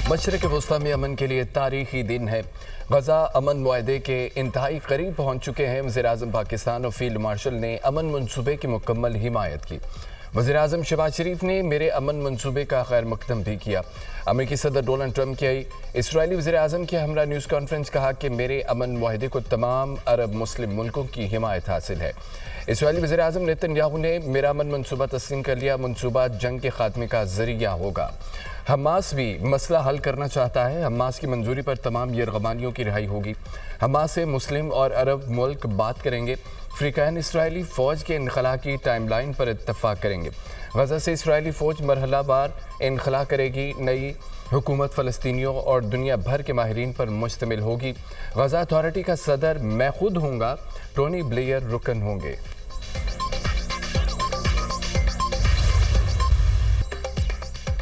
मशरिक़ वस्ता में अमन के लिए तारीखी दिन है। गजा अमन मुआहदे के इंतहाई करीब पहुँच चुके हैं। वज़ीर-ए-आज़म पाकिस्तान और फील्ड मार्शल ने अमन मनसूबे की मुकम्मल हिमायत की। वज़ीर-ए-आज़म शहबाज शरीफ ने मेरे अमन मनसूबे का खैर मकदम भी किया। अमेरिकी सदर डोनाल्ड ट्रंप की इसराइली वज़ीर-ए-आज़म के हमरा न्यूज़ कॉन्फ्रेंस कहा कि मेरे अमन मुआहदे को तमाम अरब मुस्लिम मुल्कों की हिमायत हासिल है। इसराइली वज़ीर-ए-आज़म नेतन्याहू ने मेरा अमन मनसूबा तस्लीम कर लिया। मनसूबा जंग के खात्मे का जरिया होगा। हमास भी मसला हल करना चाहता है। हमास की मंजूरी पर तमाम यरगमानियों की रिहाई होगी। हमास से मुस्लिम और अरब मुल्क बात करेंगे। अफ्रीकन इसराइली फ़ौज के इनखला की टाइमलाइन पर इत्तफाक करेंगे। गजा से इसराइली फ़ौज मरहलावार इनखला करेगी। नई हुकूमत फ़लस्तीनियों और दुनिया भर के माहिरीन पर मुश्तमिल होगी। गजा अथॉरिटी का सदर मैं खुद हूँगा। टोनी ब्लेयर रुकन होंगे।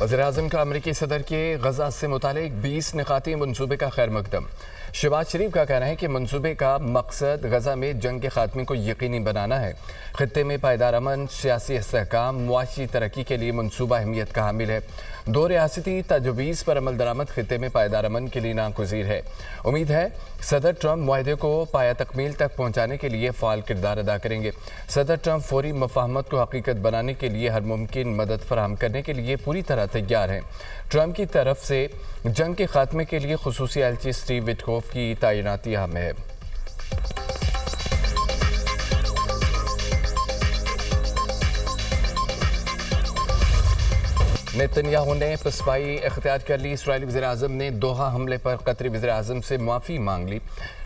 वज़ीर-ए-आज़म का अमेरिकी सदर के गजा से मुतालिक 20 निकाती मनसूबे का खैर मकदम। शहबाज शरीफ का कहना है कि मनसूबे का मकसद गजा में जंग के खात्मे को यकीनी बनाना है। खित्ते में पायदार अमन, सियासी इस्तेहकाम, मुआशी तरक्की के लिए मनसूबा अहमियत का हामिल है। दो रियासती तजवीज़ पर अमल दरामद खित्ते में पायदार अमन के लिए नागुज़ीर है। उम्मीद है सदर ट्रंप मुआहदे को पाया तकमील तक पहुँचाने के लिए फ़ाल किरदार अदा करेंगे। सदर ट्रंप फौरी मफाहमत को हकीकत बनाने के लिए हर मुमकिन मदद फराहम करने के लिए पूरी तरह तैयार हैं। ट्रंप की तरफ से जंग के खात्मे के लिए खुसूसी एलची स्टीव विटकोफ की तैनाती अहम है। नेतन्याहू ने पसपाई इख्तियार कर ली। इसराइली वज़ीर-ए-आज़म ने दोहा हमले पर कतरी वज़ीर-ए-आज़म से माफ़ी मांग ली।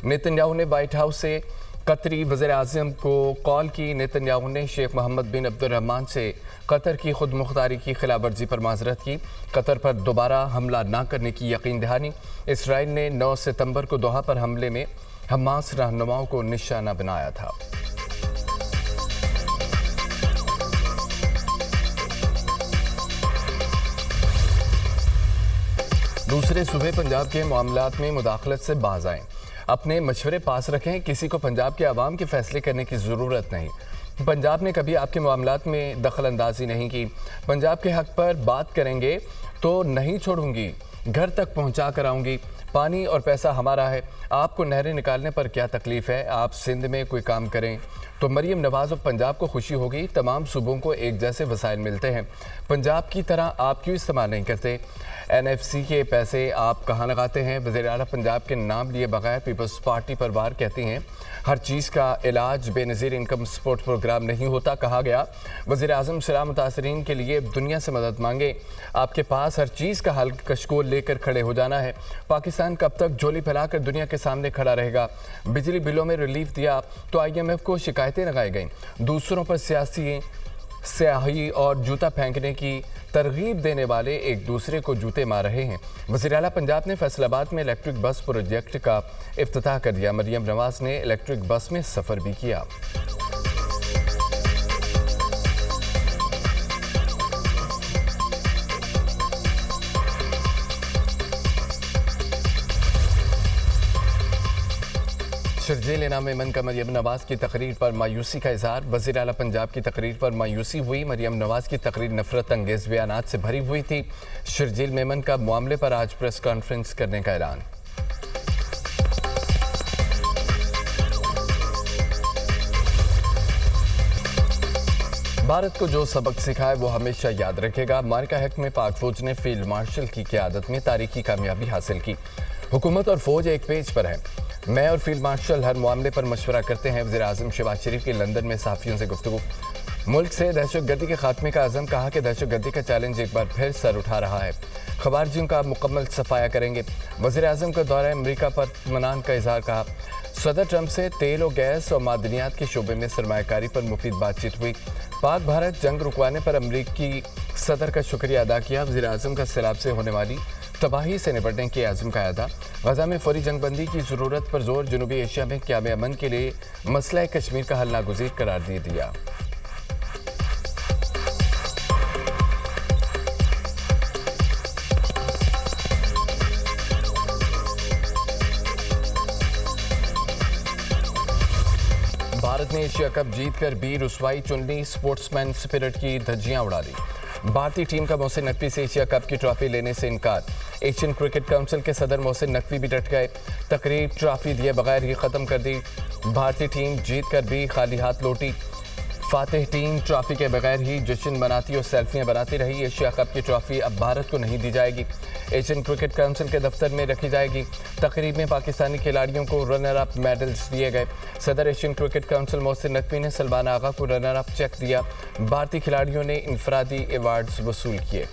नेतन्याहू ने वाइट हाउस से कतरी वज़ीर-ए-आज़म को कॉल की। नेतन्याहू ने शेख मोहम्मद बिन अब्दुर्रहमान से कतर की खुद मुख्तारी की खिलाफ वर्जी पर माजरत की। कतर पर दोबारा हमला न करने की यकीन दहानी। इसराइल ने 9 सितंबर को दोहा पर हमले में हमास रहनुमाओं को निशाना बनाया था। दूसरे सूबे पंजाब के मामलात में मुदाखलत से बाज आएं। अपने मशवरे पास रखें। किसी को पंजाब के आवाम के फैसले करने की ज़रूरत नहीं। पंजाब ने कभी आपके मामलात में दखल अंदाजी नहीं की। पंजाब के हक पर बात करेंगे तो नहीं छोड़ूंगी, घर तक पहुंचा कर आऊँगी। पानी और पैसा हमारा है। आपको नहरें निकालने पर क्या तकलीफ़ है? आप सिंध में कोई काम करें तो मरियम नवाज़ और पंजाब को खुशी होगी। तमाम सूबों को एक जैसे वसाइल मिलते हैं। पंजाब की तरह आप क्यों इस्तेमाल नहीं करते? NFC के पैसे आप कहाँ लगाते हैं? वज़ीर आला पंजाब के नाम लिए बगैर पीपल्स पार्टी पर वार कहती हैं हर चीज़ का इलाज बेनज़ीर इनकम सपोर्ट प्रोग्राम नहीं होता। कहा गया वज़ीर-ए-आज़म सलाम मुतासरीन के लिए दुनिया से मदद मांगे। आपके पास हर चीज़ का हल कशकोल लेकर खड़े हो जाना है। पाकिस्तान कब तक झोली फैलाकर दुनिया के सामने खड़ा रहेगा? बिजली बिलों में रिलीफ दिया तो IMF को शिकायतें लगाई गईं। दूसरों पर सियासी स्याही और जूता फेंकने की तरगीब देने वाले एक दूसरे को जूते मार रहे हैं। वज़ीर आला पंजाब ने फैसलाबाद में इलेक्ट्रिक बस प्रोजेक्ट का इफ्तिताह कर दिया। मरियम नवाज़ ने इलेक्ट्रिक बस में सफ़र भी किया। शर्जील इनाम एमन का मरियम नवाज़ की तकरीर पर मायूसी का इज़हार। वज़ीर आला पंजाब की तकरीर पर मायूसी हुई। मरियम नवाज़ की तकरीर नफरत अंगेज़ बयानात से भरी हुई थी। शर्जील मेमन का मामले पर आज प्रेस कॉन्फ्रेंस करने का ऐलान। भारत को जो सबक सिखाए वो हमेशा याद रखेगा। मार्का हक में पाक फौज ने फील्ड मार्शल की क़यादत में तारीखी कामयाबी हासिल की। हुकूमत और फौज एक पेज पर है। मैं और फील्ड मार्शल हर मामले पर मशवरा करते हैं। वज़ीर-ए-आज़म शहबाज शरीफ की लंदन में सहाफ़ियों से गुफ्तगू। मुल्क से दहशतगर्दी के खात्मे का अज़म। कहा कि दहशतगर्दी का चैलेंज एक बार फिर सर उठा रहा है। खवारिजियों का मुकम्मल सफाया करेंगे। वज़ीर-ए-आज़म का दौरा अमरीका पर इत्मीनान का इज़हार। कहा सदर ट्रंप से तेल और गैस और मादनियात के शोबे में सरमायाकारी पर मुफीद बातचीत हुई। पाक भारत जंग रुकवाने पर अमरीकी सदर का शुक्रिया अदा किया। वज़ीर-ए-आज़म का सैलाब से होने वाली तबाही से निपटने के आज़म का अदा। गजा में फौरी जंगबंदी की ज़रूरत पर जोर। जनूबी एशिया में क़याम अमन के लिए मसला कश्मीर का हल नागुज़ीर करार दे दिया। भारत ने एशिया कप जीतकर भी रुसवाई चुन ली। स्पोर्ट्समैन स्पिरिट की धज्जियां उड़ा दी। भारतीय टीम का मोहसिन नकवी से एशिया कप की ट्रॉफी लेने से इनकार। एशियन क्रिकेट काउंसिल के सदर मोहसिन नकवी भी डट गए। तकरीब ट्रॉफी दिए बगैर ही ख़त्म कर दी। भारतीय टीम जीत कर भी खाली हाथ लौटी। फातिह टीम ट्रॉफी के बगैर ही जश्न मनाती और सेल्फियां बनाती रही। एशिया कप की ट्रॉफी अब भारत को नहीं दी जाएगी, एशियन क्रिकेट काउंसिल के दफ्तर में रखी जाएगी। तकरीब में पाकिस्तानी खिलाड़ियों को रनर अप मेडल्स दिए गए। सदर Asian cricket council Mohsin Naqvi ने सलमान आगा को रनर अप चेक दिया। भारतीय खिलाड़ियों ने इनफरादी अवार्ड्स वसूल किए।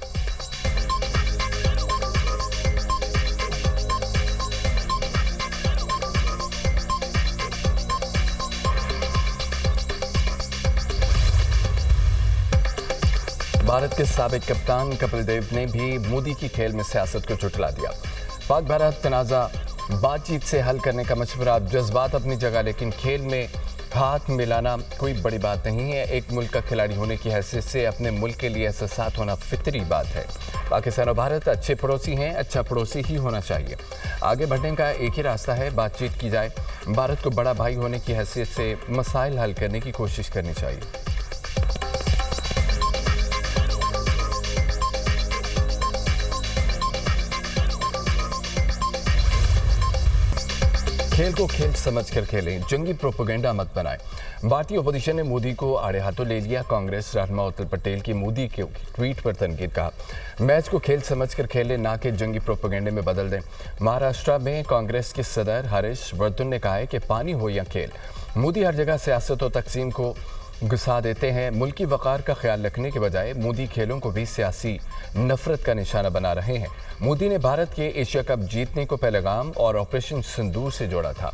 भारत के साबिक कप्तान कपिल देव ने भी मोदी की खेल में सियासत को झुठला दिया। पाक भारत तनाज़ा बातचीत से हल करने का मशवरा, जज्बात अपनी जगह, लेकिन खेल में हाथ मिलाना कोई बड़ी बात नहीं है। एक मुल्क का खिलाड़ी होने की हैसियत से अपने मुल्क के लिए ऐसा साथ होना फितरी बात है। पाकिस्तान और भारत अच्छे पड़ोसी हैं, अच्छा पड़ोसी ही होना चाहिए। आगे बढ़ने का एक ही रास्ता है, बातचीत की जाए। भारत को बड़ा भाई होने की हैसियत से मसाइल हल करने की कोशिश करनी चाहिए। खेल को खेल समझकर खेलें, जंगी प्रोपेगेंडा मत बनाएं। भारतीय ओपोजिशन ने मोदी को आड़े हाथों ले लिया। कांग्रेस रहनुमा उत्तल पटेल की मोदी के ट्वीट पर तनकीद। कहा, मैच को खेल समझकर खेलें, ना कि जंगी प्रोपेगेंडे में बदल दें। महाराष्ट्र में कांग्रेस के सदर हरीश वर्धन ने कहा है कि पानी हो या खेल, मोदी हर जगह सियासत और तकसीम को घुसा देते हैं। मुल्की वक़ार का ख्याल रखने के बजाय मोदी खेलों को भी सियासी नफरत का निशाना बना रहे हैं। मोदी ने भारत के एशिया कप जीतने को पहलगाम और ऑपरेशन सिंदूर से जोड़ा था।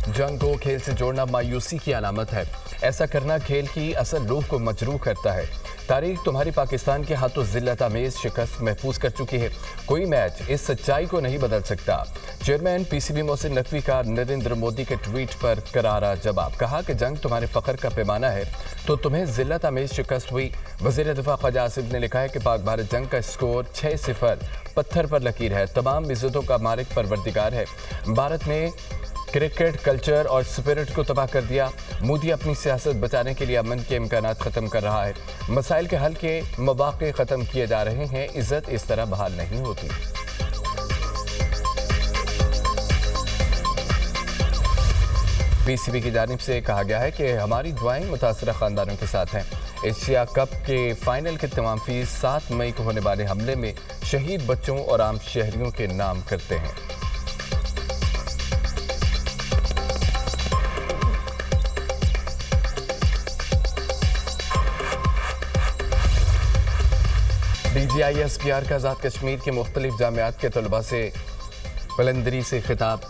जंग को खेल से जोड़ना मायूसी की अलामत है। ऐसा करना खेल की असल रूह को मजरूह करता है। तारीख तुम्हारी पाकिस्तान के हाथों जिल्लत आमेज शिकस्त महफूज कर चुकी है। कोई मैच इस सच्चाई को नहीं बदल सकता। चेयरमैन पीसीबी मोहसिन नकवी का नरेंद्र मोदी के ट्वीट पर करारा जवाब। कहा कि जंग तुम्हारे फख्र का पैमाना है तो तुम्हें जिल्लत आमेज शिकस्त हुई। वज़ीर दिफा ख्वाजा आसिफ ने लिखा है कि पाक भारत जंग का स्कोर 6-0 पत्थर पर लकीर है। तमाम इज्जतों का मालिक परवरदिगार है। भारत ने क्रिकेट कल्चर और स्पिरिट को तबाह कर दिया। मोदी अपनी सियासत बचाने के लिए अमन के इम्कानात ख़त्म कर रहा है। मसाइल के हल के मौक़े ख़त्म किए जा रहे हैं। इज़्ज़त इस तरह बहाल नहीं होती। पीसीबी की जानिब से कहा गया है कि हमारी दुआएं मुतासरा ख़ानदानों के साथ हैं। एशिया कप के फाइनल के तमाम फीस 7 मई को होने वाले हमले में शहीद बच्चों और आम शहरियों के नाम करते हैं। DGISPR का आज़ाद कश्मीर के मुख्तलिफ जामियात के तलबा से बुलंदरी से खिताब।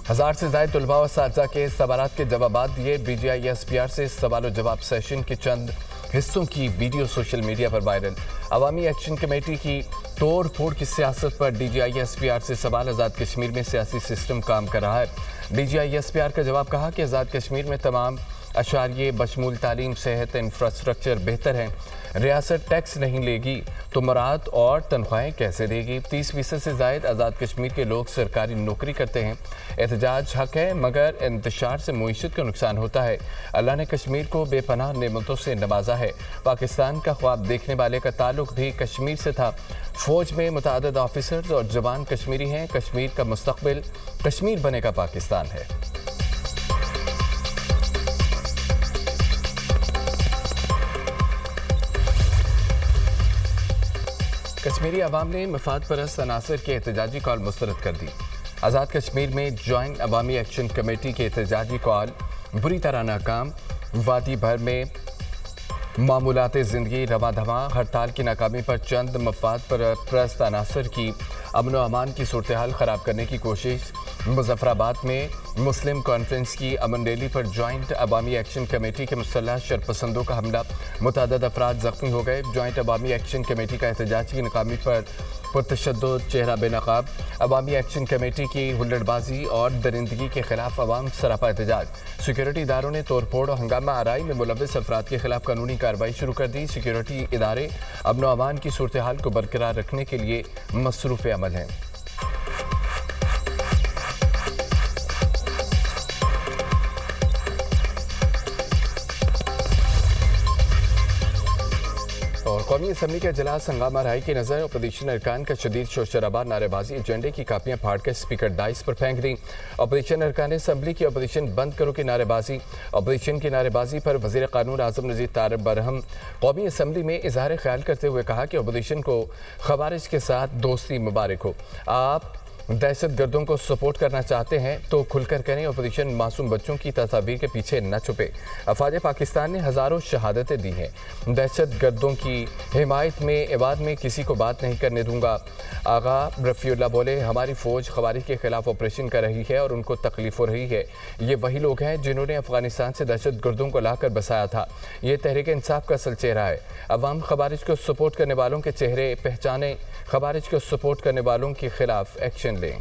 1000 से ज़ायद तलबा और साथीज़ा के सवालात के जवाबात दिए। DGISPR से सवाल जवाब सेशन के चंद हिस्सों की वीडियो सोशल मीडिया पर वायरल। अवामी एक्शन कमेटी की तोड़ फोड़ की सियासत पर DGISPR से सवाल। आज़ाद कश्मीर में सियासी सिस्टम काम कर रहा है। DGISPR का जवाब। कहा कि आज़ाद कश्मीर में तमाम अशारिये बशमूल तालीम, सेहत, इंफ्रास्ट्रक्चर बेहतर हैं। रियासत टैक्स नहीं लेगी तो मुराद और तनख्वाहें कैसे देगी। 30% से ज़ायद आज़ाद कश्मीर के लोग सरकारी नौकरी करते हैं। एहतजाज हक है मगर इंतशार से मईशत का नुकसान होता है। अल्लाह ने कश्मीर को बेपनाह नेमतों से नवाजा है। पाकिस्तान का ख्वाब देखने वाले का ताल्लुक भी कश्मीर से था। फ़ौज में मुतअद्दिद ऑफिसर्स और जवान कश्मीरी हैं। कश्मीर का मुस्तकबिल कश्मीर बनेगा पाकिस्तान है। कश्मीरी अवाम ने मफाद परस्त अनासर के एहतजाजी कॉल मुस्तरद कर दी। आज़ाद कश्मीर में जॉइंट अवामी एक्शन कमेटी के एहतजाजी कॉल बुरी तरह नाकाम। वादी भर में मामूलात ज़िंदगी रवा धवा। हड़ताल की नाकामी पर चंद मफाद परस्त अनासर की अमन व अमान की सूरत हाल ख़राब करने की कोशिश। मुजफ्फराबाद में मुस्लिम कॉन्फ्रेंस की अमन रैली पर जॉइंट अवामी एक्शन कमेटी के मुसल्लह शरपसंदों का हमला। मुतअद्दिद अफराद ज़ख्मी हो गए। जॉइंट अवामी एक्शन कमेटी का एहतजाज की नाकामी पर पुरतशद्दुद, चेहरा बेनकाब, अवामी एक्शन कमेटी की हुल्लड़बाजी और दरिंदगी के खिलाफ अवाम सरापा एहतजाज। सिक्योरिटी इदारों ने तोड़फोड़ और हंगामा आराई में मुलव्विस अफराद के खिलाफ कानूनी कार्रवाई शुरू कर दी। सिक्योरिटी इदारे अमन व अमान की सूरत हाल को बरकरार रखने के लिए मसरूफ़ अमल हैं। और कौमी असम्बली के इजलास हंगामा रहाई की नज़र अपोजिशन अरकान का शदीद शोर शराबा, नारेबाजी, एजेंडे की कापियां फाड़कर स्पीकर डाइस पर फेंक दी। अपोजिशन अरकान असम्बली की अपोजिशन बंद करो की नारेबाजी। अपोजिशन की नारेबाजी पर वज़ीर क़ानून आज़म नज़ीर तारिब बरहम कौमी असम्बली में इजहार ख्याल करते हुए कहा कि अपोजिशन को खवारिज के साथ दोस्ती मुबारक हो। आप दहशत गर्दों को सपोर्ट करना चाहते हैं तो खुलकर करें। अपोजिशन मासूम बच्चों की तस्वीर के पीछे न छुपे। अफवाज पाकिस्तान ने हज़ारों शहादतें दी हैं। दहशत गर्दों की हिमायत में इबाद में किसी को बात नहीं करने दूंगा। आगा रफ़ीउल्लाह बोले, हमारी फ़ौज खवारिज के खिलाफ ऑपरेशन कर रही है और उनको तकलीफ हो रही है। ये वही लोग हैं जिन्होंने अफगानिस्तान से दहशत गर्दों को लाकर बसाया था। ये तहरीक इंसाफ का असल चेहरा है। अवाम खवारिज को सपोर्ट करने वालों के चेहरे पहचाने, खवारिज को सपोर्ट करने वालों के खिलाफ एक्शन लें।